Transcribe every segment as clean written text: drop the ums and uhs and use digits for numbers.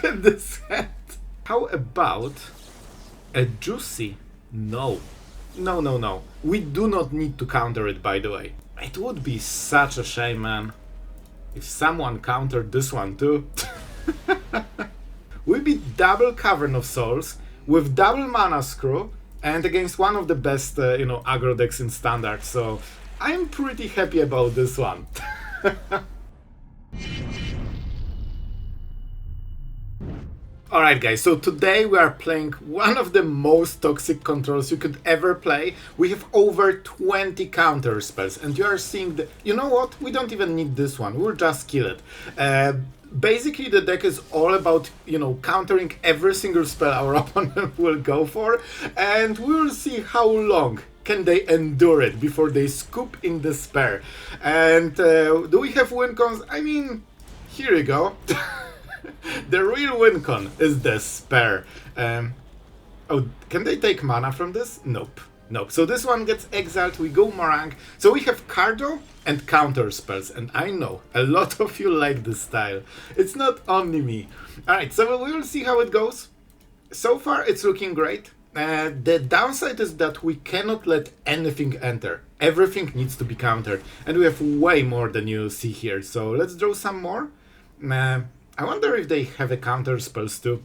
Look at this hand. How about a juicy? No. No, no, no. We do not need to counter it, by the way. It would be such a shame, man, if someone countered this one too. We beat double Cavern of Souls with double Mana Screw and against one of the best, aggro decks in Standard, so I'm pretty happy about this one. Alright guys, so today we are playing one of the most toxic controls you could ever play. We have over 20 counter spells and you are seeing the... You know what? We don't even need this one, we'll just kill it. Basically the deck is all about, countering every single spell our opponent will go for, and we'll see how long can they endure it before they scoop in despair. And do we have win cons? I mean, here you go. The real win con is despair. Oh, can they take mana from this? Nope. Nope. So this one gets exiled, we go Marang. So we have Cardo and counter spells, and I know a lot of you like this style. It's not only me. Alright, so we will see how it goes. So far it's looking great. The downside is that we cannot let anything enter. Everything needs to be countered, and we have way more than you see here. So let's draw some more. I wonder if they have a counter spells too.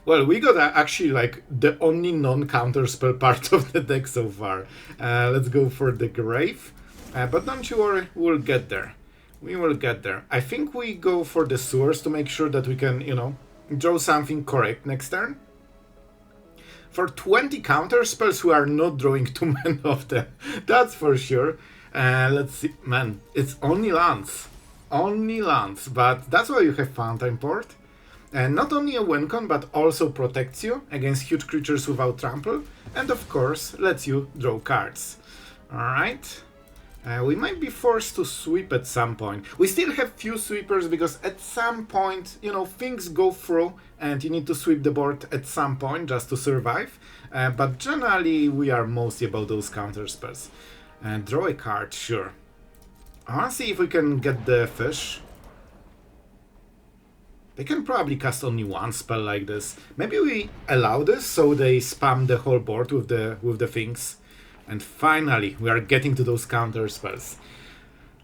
Well, we got actually like the only non-counter spell part of the deck so far. Let's go for the Grave. But don't you worry, we'll get there. We will get there. I think we go for the Sewers to make sure that we can, draw something correct next turn. For 20 counter spells, we are not drawing too many of them. That's for sure. Let's see. Man, it's only lands. Only lands. But that's why you have Fountainport. And not only a win con, but also protects you against huge creatures without trample. And of course, lets you draw cards. Alright. We might be forced to sweep at some point. We still have few sweepers because at some point, things go through and you need to sweep the board at some point just to survive. But generally, we are mostly about those counter spells. Draw a card, sure. I want to see if we can get the fish. They can probably cast only one spell like this. Maybe we allow this so they spam the whole board with the things. And finally, we are getting to those counter spells.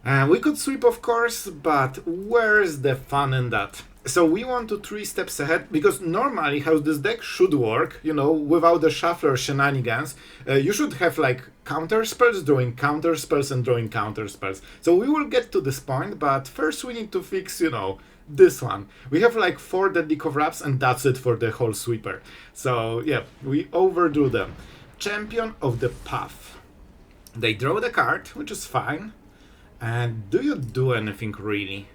We could sweep, of course, but where's the fun in that? So we want to 3 steps ahead, because normally how this deck should work, without the shuffler shenanigans, you should have like counter spells, drawing counter spells, and drawing counter spells. So we will get to this point, but first we need to fix, this one. We have like 4 deadly cover-ups, and that's it for the whole sweeper. So yeah, we overdrew them. Champion of the Path. They draw the card, which is fine. And do you do anything really?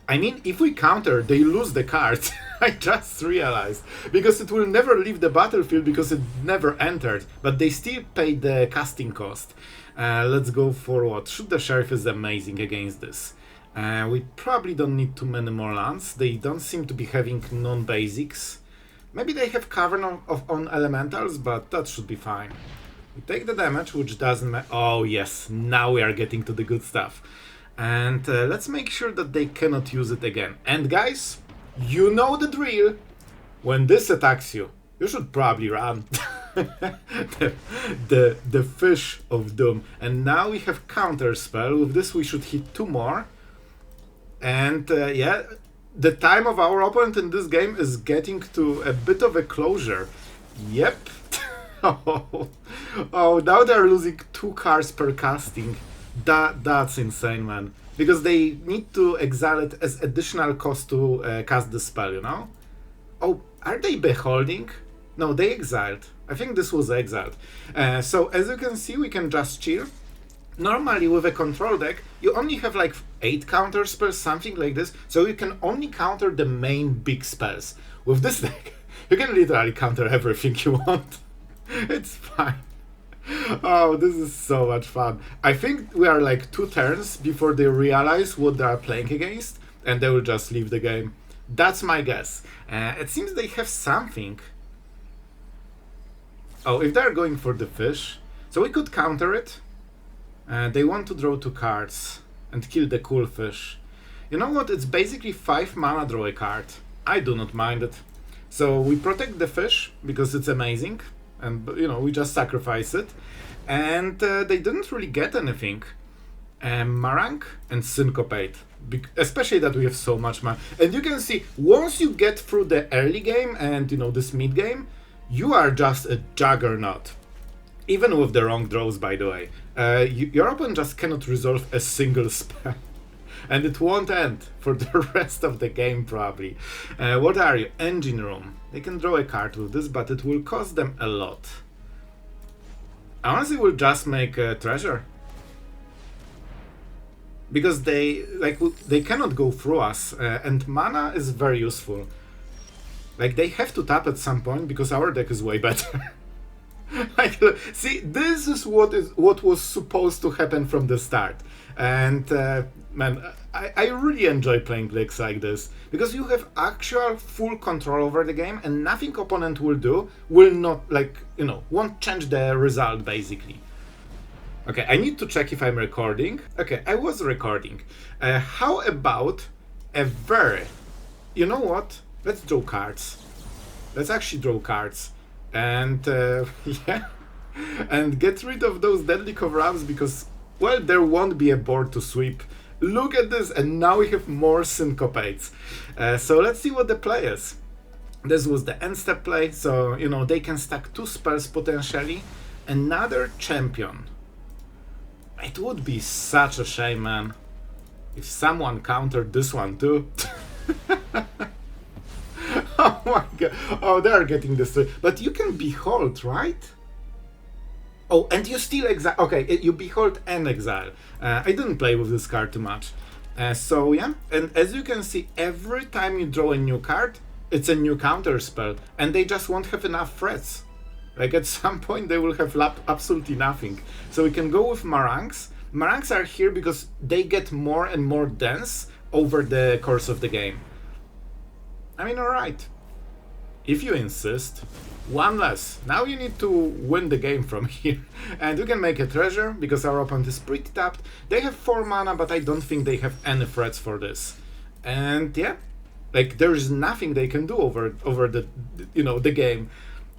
I mean, if we counter, they lose the card. I just realized. Because it will never leave the battlefield because it never entered. But they still pay the casting cost. Let's go for what? Shoot the Sheriff is amazing against this. We probably don't need too many more lands. They don't seem to be having non-basics. Maybe they have Cavern on Elementals, but that should be fine. We take the damage, which doesn't matter. Oh yes, now we are getting to the good stuff. And let's make sure that they cannot use it again. And guys, you know the drill. When this attacks you, you should probably run. the Fish of Doom. And now we have Counterspell. With this we should hit 2 more. And yeah, the time of our opponent in this game is getting to a bit of a closure. Yep. Oh, now they're losing 2 cards per casting. That's insane, man. Because they need to exile it as additional cost to cast the spell, Oh, are they beholding? No, they exiled. I think this was exiled. So as you can see, we can just chill. Normally with a control deck, you only have like 8 counter spells, something like this. So you can only counter the main big spells. With this deck, you can literally counter everything you want. It's fine. Oh, this is so much fun. I think we are like 2 turns before they realize what they are playing against, and they will just leave the game. That's my guess. It seems they have something. Oh, if they're going for the fish, so we could counter it. They want to draw 2 cards and kill the cool fish. You know what? It's basically 5 mana, draw a card. I do not mind it. So we protect the fish because it's amazing, and you know, we just sacrifice it. And they didn't really get anything. Marang and Syncopate, especially that we have so much mana. And you can see, once you get through the early game and you know this mid game, you are just a juggernaut. Even with the wrong draws, by the way. Your opponent just cannot resolve a single spell. And it won't end for the rest of the game, probably. What are you? Engine Room. They can draw a card with this, but it will cost them a lot. I honestly will just make a treasure. Because they cannot go through us, and mana is very useful. Like, they have to tap at some point because our deck is way better. Like, see, this is what was supposed to happen from the start. And man, I really enjoy playing decks like this because you have actual full control over the game, and nothing opponent will do will not, like, you know, won't change the result basically. Okay, I need to check if I'm recording. Okay, I was recording. How about a very... You know what? Let's draw cards. Let's actually draw cards. And, yeah. And get rid of those deadly cover-ups because, well, there won't be a board to sweep. Look at this, and now we have more Syncopates. So let's see what the play is. This was the end step play, so, you know, they can stack 2 spells potentially. Another champion. It would be such a shame, man, if someone countered this one too. Oh my god. Oh, they are getting destroyed. But you can behold, right? Oh, and you still exile. Okay, you behold and exile. I didn't play with this card too much. So yeah, and as you can see, every time you draw a new card, it's a new counter spell, and they just won't have enough threats. Like, at some point they will have absolutely nothing. So we can go with Marangs. Marangs are here because they get more and more dense over the course of the game. I mean, alright. If you insist. One less. Now you need to win the game from here. And you can make a treasure because our opponent is pretty tapped. They have 4 mana, but I don't think they have any threats for this. And yeah, like, there is nothing they can do over the, you know, the game.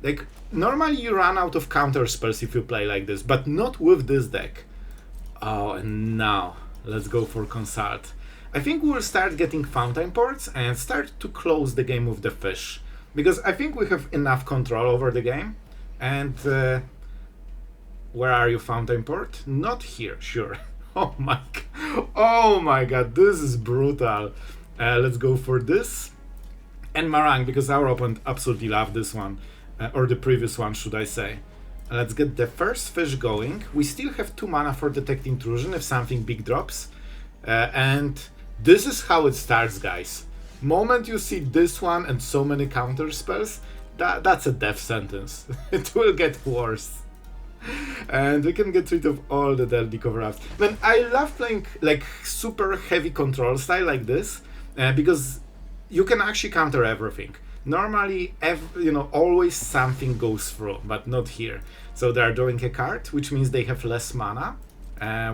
Like, normally you run out of counter spells if you play like this, but not with this deck. Oh, and now, let's go for Consult. I think we'll start getting Fountainports and start to close the game with the fish. Because I think we have enough control over the game. And, where are you, Fountainport? Not here, sure. Oh my god, this is brutal. Let's go for this. And Marang, because our opponent absolutely loved this one. Or the previous one, should I say. Let's get the first fish going. We still have 2 mana for Detect Intrusion if something big drops. And this is how it starts, guys. Moment you see this one and so many counter spells, that's a death sentence. It will get worse. And we can get rid of all the deadly cover-ups. Man, I love playing like super heavy control style like this, because you can actually counter everything. Normally, you know, always something goes through, but not here. So they are drawing a card, which means they have less mana,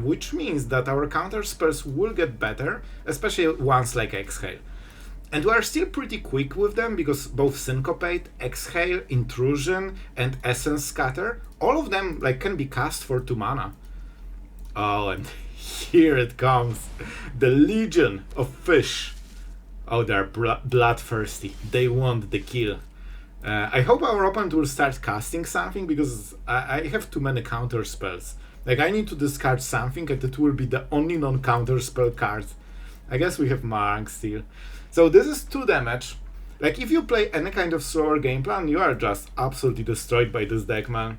which means that our counter spells will get better, especially ones like Exhale. And we are still pretty quick with them because both Syncopate, Exhale, Intrusion, and Essence Scatter, all of them like can be cast for 2 mana. Oh, and here it comes, the Legion of Fish. Oh, they're bloodthirsty. They want the kill. I hope our opponent will start casting something because I have too many counter spells. Like, I need to discard something and it will be the only non-counter spell card. I guess we have Marang still. So this is 2 damage. Like, if you play any kind of slower game plan, you are just absolutely destroyed by this deck, man.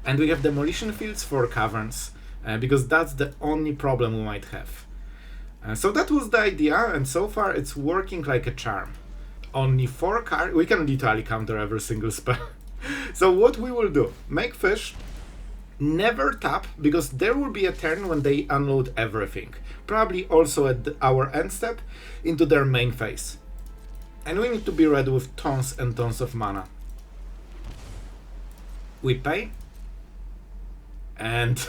And we have Demolition Fields for Caverns, because that's the only problem we might have. So that was the idea, and so far it's working like a charm. Only 4 cards, we can literally counter every single spell. So what we will do, make fish, never tap, because there will be a turn when they unload everything. Probably also at our end step, into their main phase. And we need to be ready with tons and tons of mana. We pay. And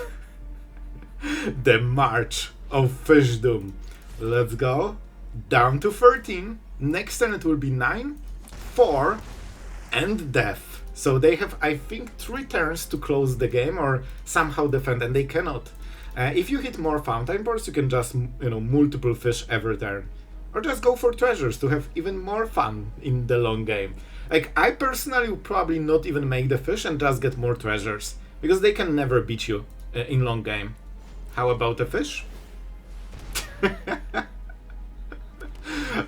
the March of Fishdom. Let's go. Down to 13. Next turn it will be 9, 4, and death. So they have, I think, 3 turns to close the game or somehow defend, and they cannot. If you hit more Fountainports, you can just, multiple fish every turn. Or just go for treasures to have even more fun in the long game. Like, I personally would probably not even make the fish and just get more treasures, because they can never beat you in long game. How about a fish?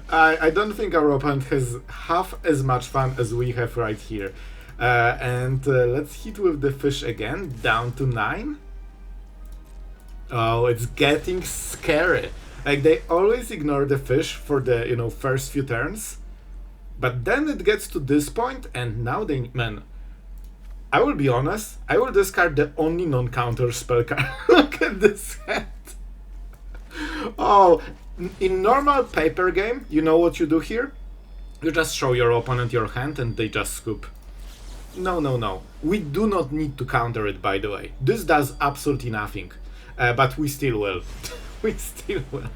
I don't think our opponent has half as much fun as we have right here. Let's hit with the fish again, down to 9. Oh, it's getting scary. Like, they always ignore the fish for the, first few turns. But then it gets to this point, and now they... Man, I will be honest, I will discard the only non-counter spell card. Look at this hand. Oh, in normal paper game, you know what you do here? You just show your opponent your hand and they just scoop. No. We do not need to counter it, by the way. This does absolutely nothing. But we still will. We still will.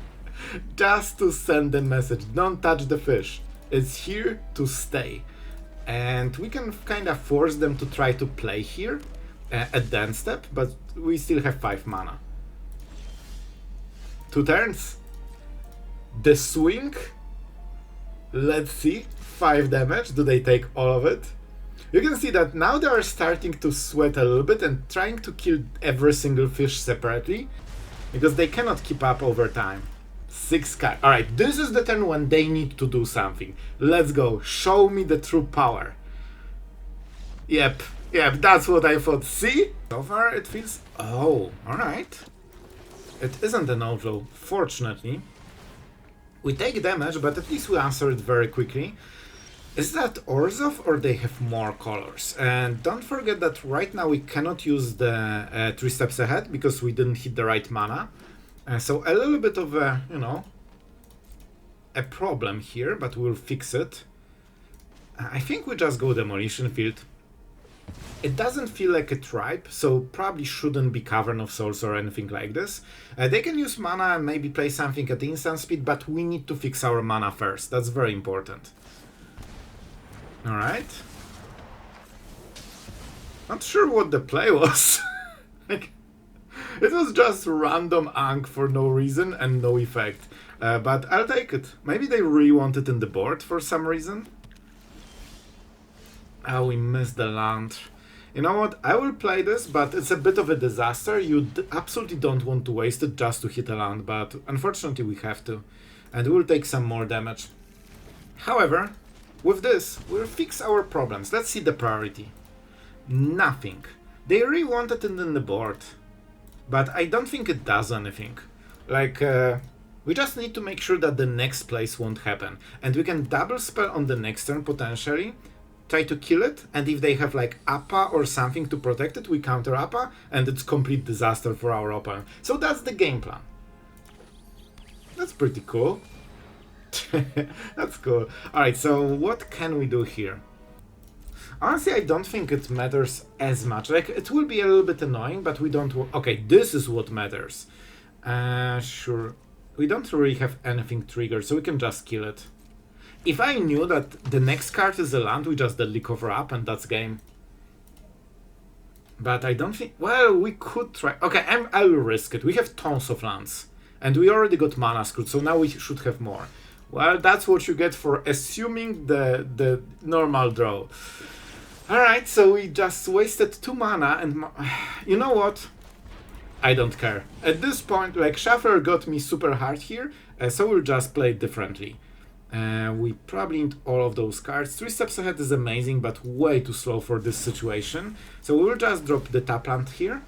Just to send the message, don't touch the fish. It's here to stay. And we can kind of force them to try to play here at the end step, but we still have 5 mana. 2 turns. The swing. Let's see. 5 damage. Do they take all of it? You can see that now they are starting to sweat a little bit and trying to kill every single fish separately, because they cannot keep up over time. 6 cards. Alright, this is the turn when they need to do something. Let's go. Show me the true power. Yep, that's what I thought. See? So far it feels... Oh, alright. It isn't an outlaw, fortunately. We take damage, but at least we answer it very quickly. Is that Orzhov or they have more colors? And don't forget that right now we cannot use the 3 steps ahead because we didn't hit the right mana. So a little bit of a, a problem here, but we'll fix it. I think we just go Demolition Field. It doesn't feel like a tribe, so probably shouldn't be Cavern of Souls or anything like this. They can use mana and maybe play something at instant speed, but we need to fix our mana first. That's very important. Alright. Not sure what the play was. Like, it was just random Ankh for no reason and no effect. But I'll take it. Maybe they really want it in the board for some reason. Oh, we missed the land. You know what? I will play this, but it's a bit of a disaster. You absolutely don't want to waste it just to hit a land, but unfortunately we have to. And we'll take some more damage. However, with this, we'll fix our problems. Let's see the priority. Nothing. They really want it in the board. But I don't think it does anything. Like, we just need to make sure that the next place won't happen. And we can double spell on the next turn potentially. Try to kill it, and if they have like Appa or something to protect it, we counter Appa, and it's complete disaster for our opponent. So that's the game plan. That's pretty cool. That's cool. Alright, so what can we do here? Honestly, I don't think it matters as much. Like, it will be a little bit annoying, but we don't... Okay, this is what matters. Sure. We don't really have anything triggered, so we can just kill it. If I knew that the next card is a land, we just deadly cover up and that's game. But I don't think... Well, we could try... Okay, I'll risk it. We have tons of lands. And we already got mana screwed, so now we should have more. Well, that's what you get for assuming the normal draw. Alright, so we just wasted 2 mana and... You know what? I don't care. At this point, like, Shuffler got me super hard here, so we'll just play it differently. We probably need all of those cards. 3 steps ahead is amazing, but way too slow for this situation. So we will just drop the tap land here.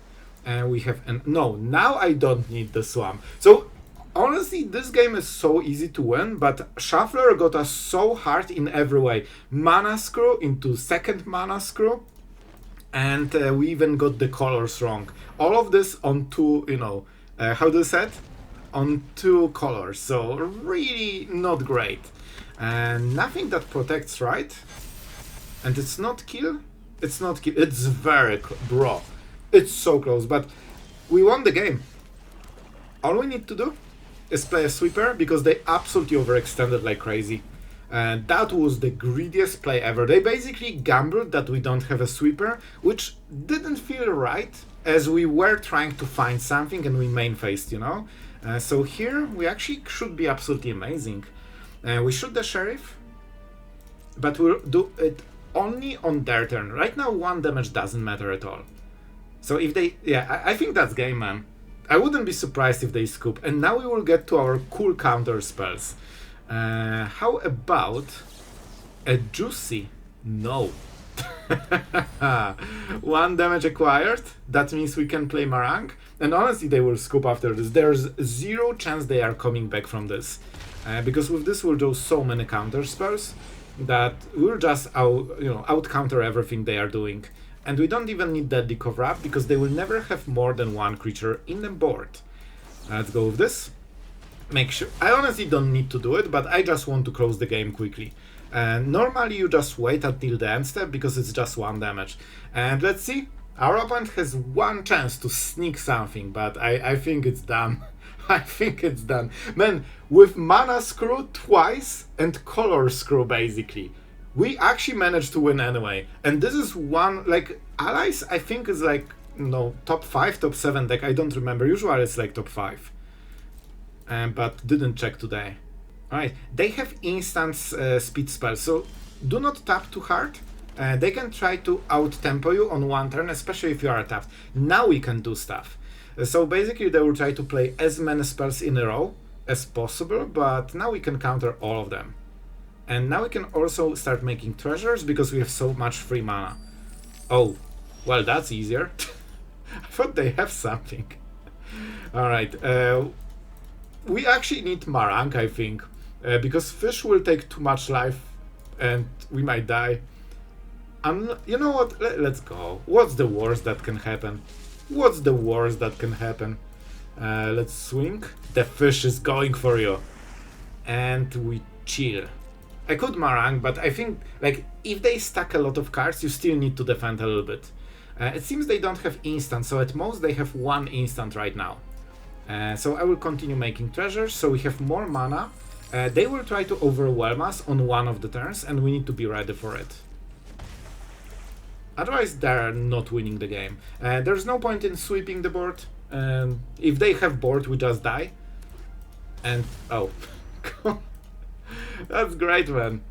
And we have an... No, now I don't need the swamp. So, honestly, this game is so easy to win, but Shuffler got us so hard in every way. Mana screw into second mana screw. And we even got the colors wrong. All of this on 2, how do you say it? On 2 colors, so really not great. And nothing that protects, right? And it's not kill? It's not kill. It's very close. Bro, it's so close, but we won the game. All we need to do is play a sweeper because they absolutely overextended like crazy. And that was the greediest play ever. They basically gambled that we don't have a sweeper, which didn't feel right, as we were trying to find something and we main faced, you know? So here we actually should be absolutely amazing. We shoot the sheriff, but we'll do it only on their turn. Right now 1 damage doesn't matter at all. So if they... yeah, I think that's game, man. I wouldn't be surprised if they scoop. And now we will get to our cool counter spells. How about a juicy? No. 1 damage acquired. That means we can play Marang. And honestly, they will scoop after this. There's 0 chance they are coming back from this. Because with this we'll do so many counter spells that we'll just out counter everything they are doing. And we don't even need that cover up because they will never have more than 1 creature in the board. Let's go with this. Make sure... I honestly don't need to do it, but I just want to close the game quickly. Normally you just wait until the end step because it's just 1 damage. And let's see. Our opponent has 1 chance to sneak something, but I think it's done. I think it's done. Man, with Mana Screw twice and Color Screw basically, we actually managed to win anyway. And this is one, like, Allies I think is like, top 5, top 7 deck, I don't remember. Usually it's like top 5. But didn't check today. Alright, they have instance speed spells, so do not tap too hard. They can try to out-tempo you on 1 turn, especially if you are tapped. Now we can do stuff. So basically they will try to play as many spells in a row as possible, but now we can counter all of them. And now we can also start making treasures because we have so much free mana. Oh, well, that's easier. I thought they have something. Alright, we actually need Marang, I think, because fish will take too much life and we might die. You know what? Let's go. What's the worst that can happen? What's the worst that can happen? Let's swing. The fish is going for you. And we chill. I could Marang, but I think, like, if they stack a lot of cards, you still need to defend a little bit. It seems they don't have instant, so at most they have 1 instant right now. So I will continue making treasures, so we have more mana. They will try to overwhelm us on 1 of the turns, and we need to be ready for it. Otherwise, they're not winning the game. There's no point in sweeping the board. If they have board, we just die. And, oh. That's great, man.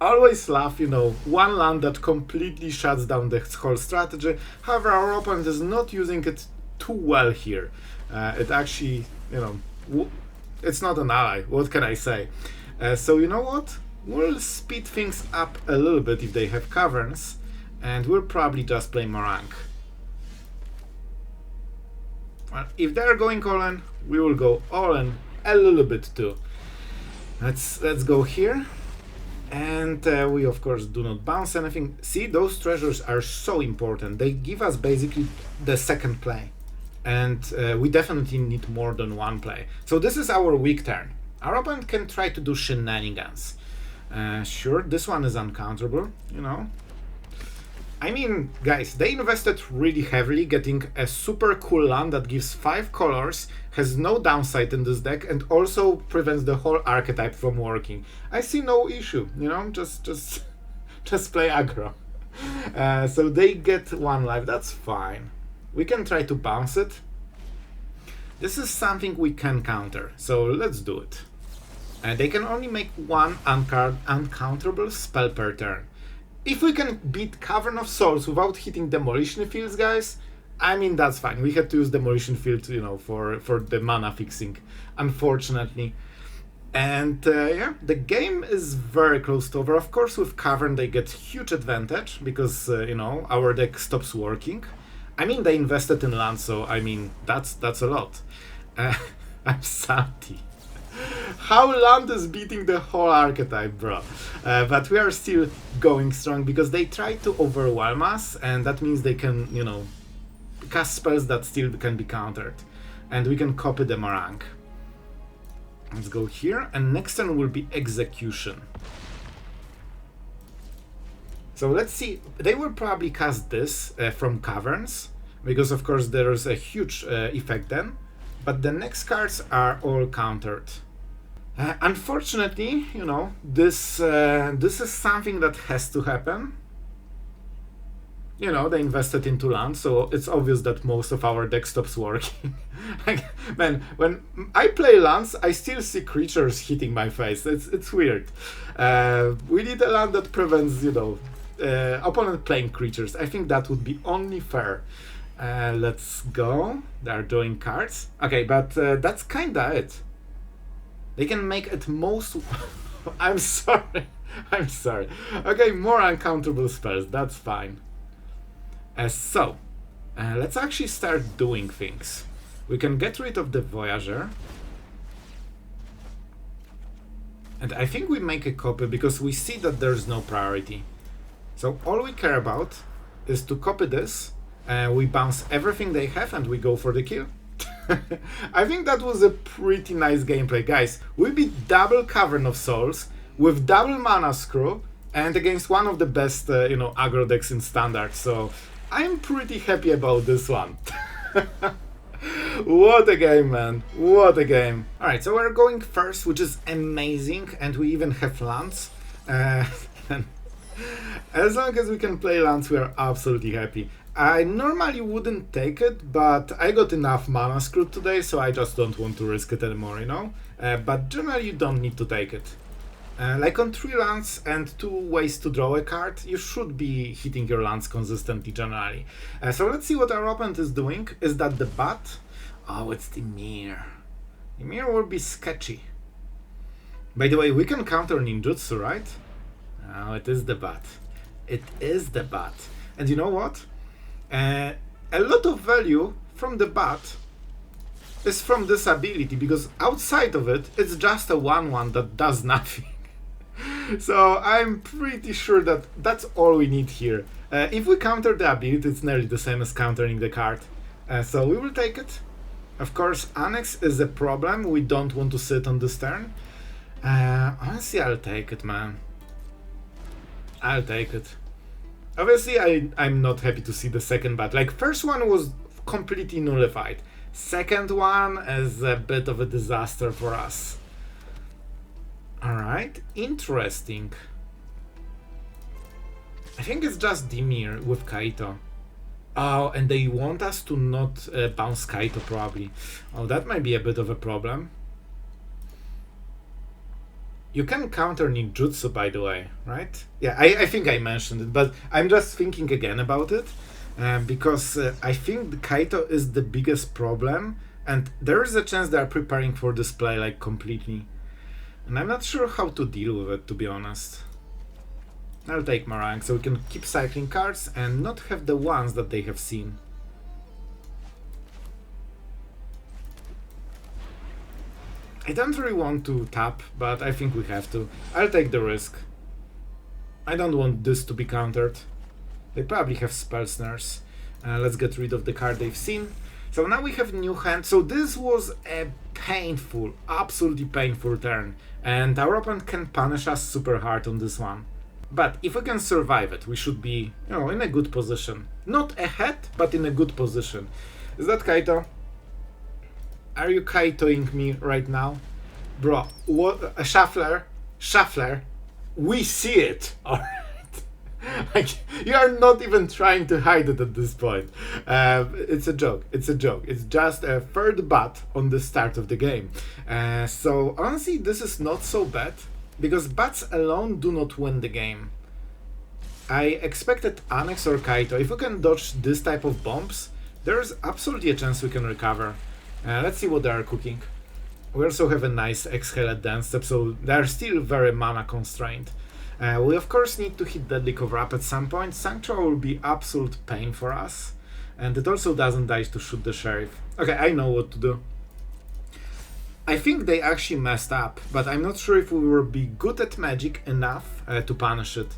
Always laugh, 1 land that completely shuts down the whole strategy. However, our opponent is not using it too well here. It actually, it's not an ally. What can I say? So you know what? We'll speed things up a little bit if they have caverns. And we'll probably just play Marang. Well, if they're going all in, we will go all in a little bit too. Let's go here. And we of course do not bounce anything. See, those treasures are so important. They give us basically the second play. And we definitely need more than 1 play. So this is our weak turn. Our opponent can try to do shenanigans. Sure, this one is uncounterable, I mean, guys, they invested really heavily getting a super cool land that gives 5 colors, has no downside in this deck, and also prevents the whole archetype from working. I see no issue, just play aggro. So they get 1 life, that's fine. We can try to bounce it. This is something we can counter, so let's do it. They can only make 1 uncounterable spell per turn. If we can beat Cavern of Souls without hitting Demolition Fields, guys, I mean, that's fine. We had to use Demolition Field, for the mana fixing, unfortunately. And yeah, the game is very close to over. Of course, with Cavern, they get huge advantage because, our deck stops working. I mean, they invested in land, so, I mean, that's a lot. I'm salty. How land is beating the whole archetype, bro. But we are still going strong because they try to overwhelm us, and that means they can, cast spells that still can be countered. And we can copy the Marang. Let's go here, and next turn will be Execution. So let's see, they will probably cast this from Caverns, because of course there is a huge effect then. but the next cards are all countered. Unfortunately, you know, this is something that has to happen. You know, they invested into land, so it's obvious that most of our deck stops working. Like, man, when I play lands, I still see creatures hitting my face. It's weird. We need a land that prevents, you know, opponent playing creatures. I think that would be only fair. Let's go. They're drawing cards. Okay, but that's kinda it. They can make at most... I'm sorry. I'm sorry. Okay, more uncountable spells. That's fine. So, let's actually start doing things. We can get rid of the Voyager. And I think we make a copy because we see that there's no priority. So all we care about is to copy this. We bounce everything they have and we go for the kill. I think that was a pretty nice gameplay, guys. We beat double Cavern of Souls with double Mana Screw and against one of the best, you know, aggro decks in Standard. So I'm pretty happy about this one. What a game, man. What a game. Alright, so we're going first, which is amazing, and we even have lands. As long as we can play lands, we are absolutely happy. I normally wouldn't take it, but I got enough mana screwed today, so I just don't want to risk it anymore, you know? But generally you don't need to take it. Like on 3 lands and 2 ways to draw a card, you should be hitting your lands consistently generally. So let's see what our opponent is doing. Is that the bat? Oh, it's the mirror. The mirror will be sketchy. By the way, we can counter ninjutsu, right? Oh, it is the bat. It is the bat. And you know what? A lot of value from the bat is from this ability, because outside of it, it's just a 1/1 that does nothing. So I'm pretty sure that that's all we need here. If we counter the ability, it's nearly the same as countering the card. So we will take it. Of course, Annex is a problem. We don't want to sit on this turn. Honestly, I'll take it, man. I'll take it. Obviously, I'm not happy to see the second bat. Like, first one was completely nullified. Second one is a bit of a disaster for us. Alright, interesting. I think it's just Dimir with Kaito. Oh, and they want us to not bounce Kaito, probably. Oh, that might be a bit of a problem. You can counter ninjutsu, by the way, right? Yeah, I think I mentioned it, but I'm just thinking again about it. Because I think the Kaito is the biggest problem, and there is a chance they are preparing for this play, like, completely. And I'm not sure how to deal with it, to be honest. I'll take Marang, so we can keep cycling cards and not have the ones that they have seen. I don't really want to tap, but I think we have to. I'll take the risk. I don't want this to be countered. They probably have spell snares. Let's get rid of the card they've seen. So now we have new hand. So this was a painful, absolutely painful turn. And our opponent can punish us super hard on this one. But if we can survive it, we should be, you know, in a good position. Not ahead, but in a good position. Is that Kaito? Are you Kaitoing me right now? Bro, what? A shuffler? Shuffler? We see it! Alright. Like, you are not even trying to hide it at this point. It's a joke. It's a joke. It's just a third bat on the start of the game. So honestly, this is not so bad, because bats alone do not win the game. I expected Annex or Kaito. If we can dodge this type of bombs, there's absolutely a chance we can recover. Let's see what they are cooking. We also have a nice Exhale at Dance Step, so they are still very mana constrained. We of course need to hit Deadly Cover-Up at some point. Sanctuary will be absolute pain for us. And it also doesn't die to shoot the Sheriff. Okay, I know what to do. I think they actually messed up, but I'm not sure if we will be good at Magic enough to punish it.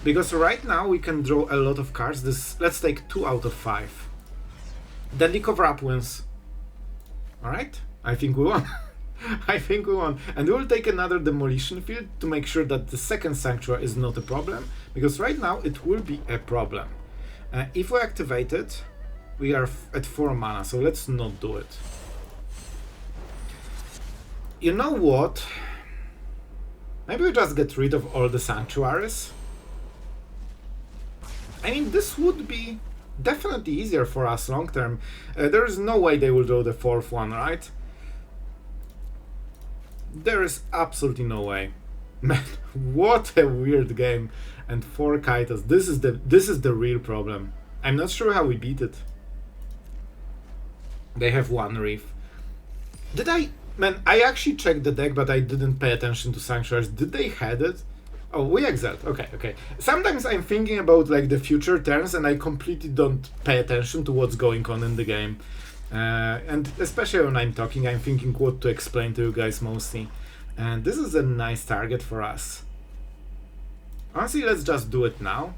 Because right now we can draw a lot of cards. Let's take 2 out of 5. Deadly Cover-Up wins. Alright, I think we won. I think we won. And we will take another Demolition Field to make sure that the second Sanctuary is not a problem, because right now it will be a problem. If we activate it, We are at 4 mana, so let's not do it. You know what? Maybe we just get rid of all the sanctuaries. I mean, this would be definitely easier for us long term. There is no way they will draw the 4th one, right? There is absolutely no way. Man, what a weird game. And 4 Kaitas. This is the real problem. I'm not sure how we beat it. They have 1 Reef. Man, I actually checked the deck, but I didn't pay attention to sanctuaries. Did they had it? Oh, we exiled. Okay. Sometimes I'm thinking about like the future turns and I completely don't pay attention to what's going on in the game. And especially when I'm talking, I'm thinking what to explain to you guys mostly. And this is a nice target for us. Honestly, let's just do it now.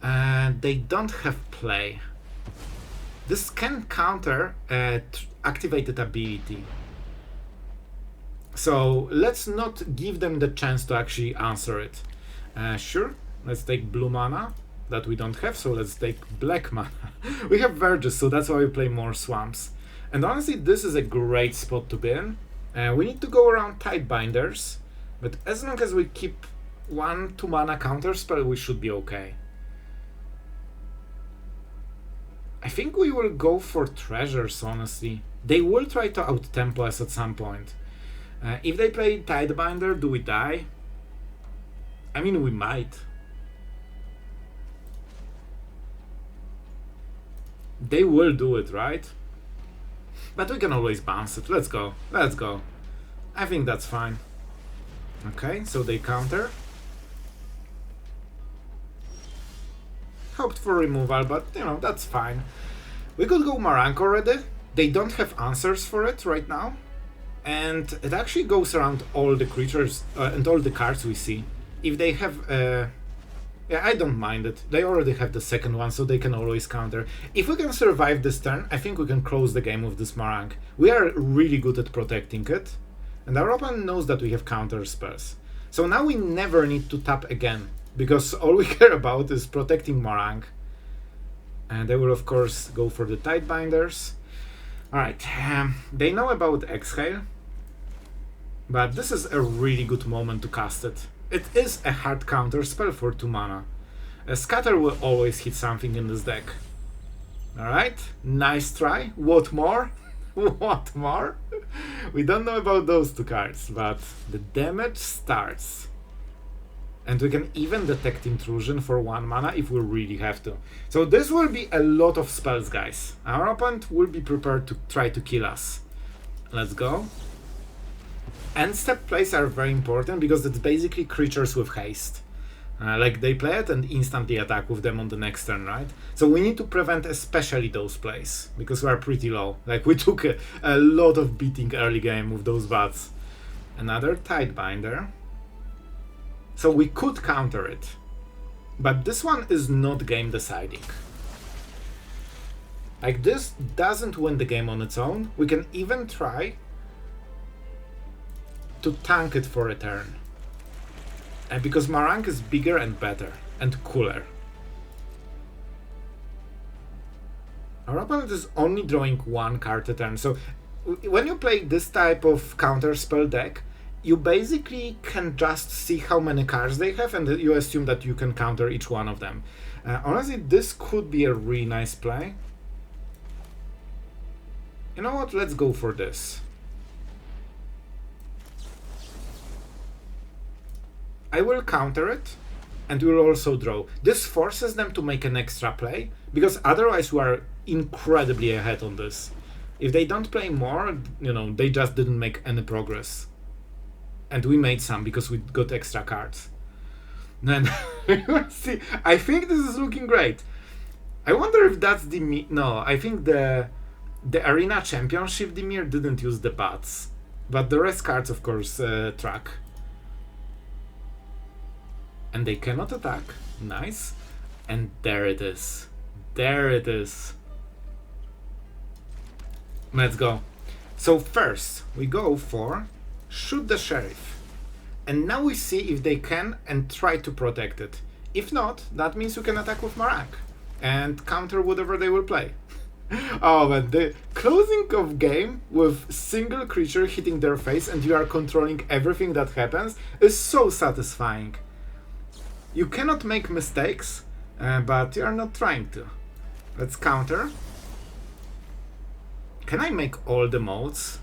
And they don't have play. This can counter activated ability. So let's not give them the chance to actually answer it. Sure, let's take blue mana that we don't have, so let's take black mana. We have verges, so that's why we play more swamps. And honestly, this is a great spot to be in. We need to go around Tidebinders, but as long as we keep 1-2 mana counterspell, we should be okay. I think we will go for treasures, honestly. They will try to out-tempo us at some point. If they play Tidebinder, do we die? I mean, we might. They will do it, right? But we can always bounce it. Let's go. I think that's fine. Okay, so they counter. Hoped for removal, but you know, that's fine. We could go Marang already. They don't have answers for it right now. And it actually goes around all the creatures and all the cards we see. If they have... yeah, I don't mind it. They already have the second one, so they can always counter. If we can survive this turn, I think we can close the game with this Marang. We are really good at protecting it. And our opponent knows that we have counter spells. So now we never need to tap again, because all we care about is protecting Marang. And they will, of course, go for the Tidebinders. Alright, they know about Exhale. But this is a really good moment to cast it. It is a hard counter spell for 2 mana. A Scatter will always hit something in this deck. Alright, nice try. What more? What more? We don't know about those 2 cards, but the damage starts. And we can even Detect Intrusion for 1 mana if we really have to. So this will be a lot of spells, guys. Our opponent will be prepared to try to kill us. Let's go. End step plays are very important because it's basically creatures with haste. Like they play it and instantly attack with them on the next turn, right? So we need to prevent especially those plays because we are pretty low. Like we took a lot of beating early game with those bats. Another Tidebinder. So we could counter it. But this one is not game deciding. Like this doesn't win the game on its own. We can even try to tank it for a turn. And because Marang is bigger and better and cooler. Our opponent is only drawing 1 card a turn. So when you play this type of counter spell deck, you basically can just see how many cards they have and you assume that you can counter each one of them. Honestly, this could be a really nice play. You know what? Let's go for this. I will counter it, and we will also draw. This forces them to make an extra play, because otherwise we are incredibly ahead on this. If they don't play more, you know, they just didn't make any progress. And we made some, because we got extra cards. Then, see, I think this is looking great. I wonder if that's the... No, I think the Arena Championship Dimir didn't use the bats. But the rest cards, of course, track. And they cannot attack. Nice. And there it is. There it is. Let's go. So first, we go for shoot the sheriff. And now we see if they can and try to protect it. If not, that means we can attack with Marang and counter whatever they will play. Oh man, the closing of game with single creature hitting their face and you are controlling everything that happens is so satisfying. You cannot make mistakes, but you are not trying to. Let's counter. Can I make all the modes?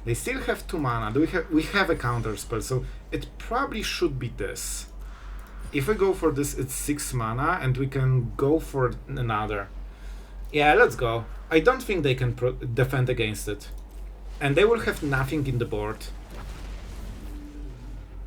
They still have 2 mana. We have a counter spell, so it probably should be this. If we go for this, it's 6 mana, and we can go for another. Yeah, let's go. I don't think they can defend against it. And they will have nothing in the board.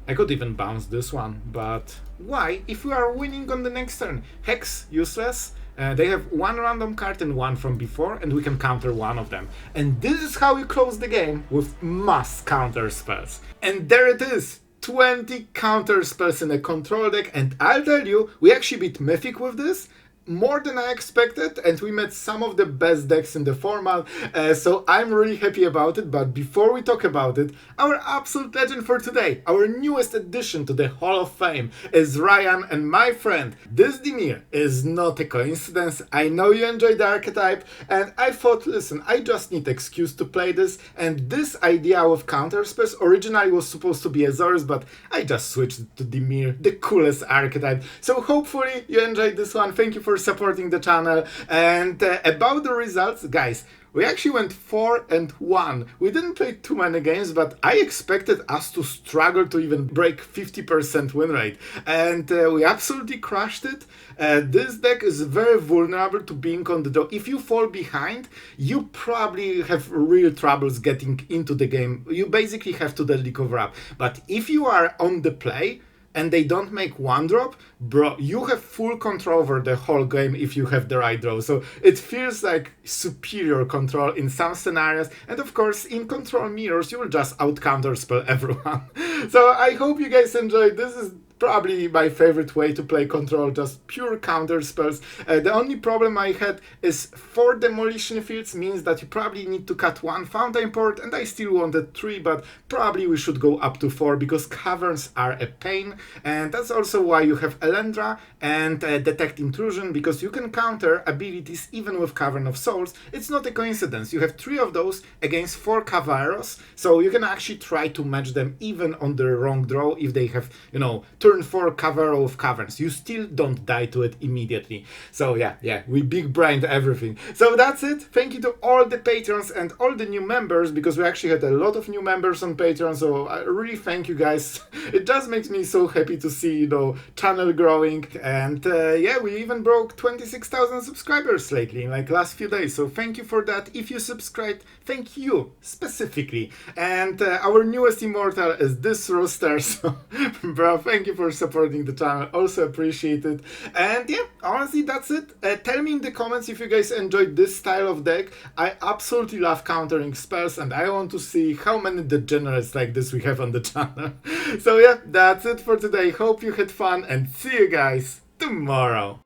I could even bounce this one, but why? If we are winning on the next turn. Hex, useless. They have 1 random card and 1 from before, and we can counter 1 of them. And this is how you close the game, with mass counter spells. And there it is! 20 counter spells in a control deck, and I'll tell you, we actually beat Mythic with this. More than I expected, and we met some of the best decks in the format, so I'm really happy about it. But before we talk about it, our absolute legend for today, our newest addition to the Hall of Fame, is Ryan, and my friend, this Dimir is not a coincidence. I know you enjoy the archetype, and I thought, listen, I just need excuse to play this, and this idea of counterspells originally was supposed to be Azor's, but I just switched it to Dimir, the coolest archetype. So hopefully you enjoyed this one. Thank you for supporting the channel. And about the results, guys, we actually went 4-1. We didn't play too many games, but I expected us to struggle to even break 50% win rate, and we absolutely crushed it. This deck is very vulnerable to being on the draw. If you fall behind, you probably have real troubles getting into the game. You basically have to deadly cover up. But if you are on the play, and they don't make 1 drop, bro, you have full control over the whole game if you have the right draw. So it feels like superior control in some scenarios, and of course in control mirrors you will just out counterspell everyone. So I hope you guys enjoyed. This is probably my favorite way to play control, just pure counter spells. The only problem I had is 4 demolition fields means that you probably need to cut 1 Fountainport, and I still wanted 3, but probably we should go up to 4 because caverns are a pain, and that's also why you have Elendra and Detect Intrusion, because you can counter abilities even with Cavern of Souls. It's not a coincidence. You have 3 of those against 4 Caveros, so you can actually try to match them even on the wrong draw if they have, you know, turn 4 Cavero of Caverns. You still don't die to it immediately. So yeah, we big brained everything. So that's it. Thank you to all the patrons and all the new members, because we actually had a lot of new members on Patreon, so I really thank you guys. It just makes me so happy to see, you know, channel growing, and yeah, we even broke 26,000 subscribers lately, in like last few days, so thank you for that. If you subscribed, thank you specifically. And our newest immortal is this roster, so bro, thank you for supporting the channel, also appreciate it. And yeah, honestly, that's it. Tell me in the comments if you guys enjoyed this style of deck. I absolutely love countering spells, and I want to see how many degenerates like this we have on the channel. So yeah, that's it for today. Hope you had fun, and see you guys tomorrow.